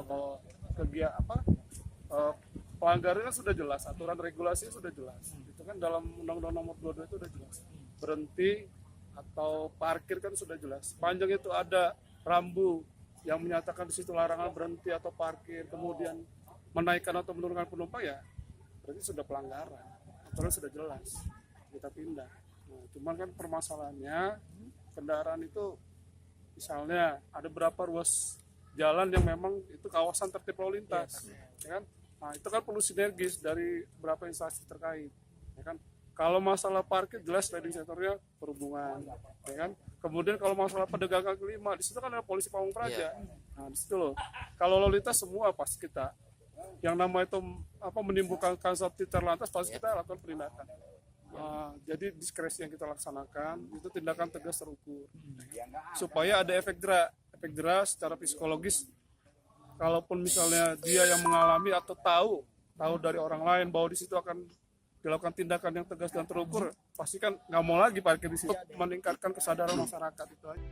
Kalau kegiatan pelanggarannya sudah jelas, aturan regulasinya sudah jelas. Itu kan dalam Undang-Undang Nomor 22 itu sudah jelas. Berhenti atau parkir kan sudah jelas. Sepanjang itu ada rambu yang menyatakan di situ larangan berhenti atau parkir, kemudian menaikkan atau menurunkan penumpang, ya berarti sudah pelanggaran. Aturan sudah jelas, kita tindak. Nah, cuman kan permasalahannya kendaraan itu misalnya ada berapa ruas jalan yang memang itu kawasan tertib lalu lintas, ya kan? Nah, itu kan perlu sinergis dari beberapa instansi terkait, ya kan? Kalau masalah parkir jelas leading sektornya perhubungan, ya kan? Kemudian kalau masalah pedagang kaki lima, di situ kan ada polisi Pamung Praja. Nah, di situ loh. Kalau lalu lintas semua pasti kita yang nama itu menimbulkan kasus lantas pasti kita lakukan penindakan. Jadi diskresi yang kita laksanakan itu tindakan tegas terukur supaya ada efek jerah secara psikologis. Kalaupun misalnya dia yang mengalami atau tahu dari orang lain bahwa di situ akan dilakukan tindakan yang tegas dan terukur, pasti kan nggak mau lagi parkir di situ. Meningkatkan kesadaran masyarakat itu aja.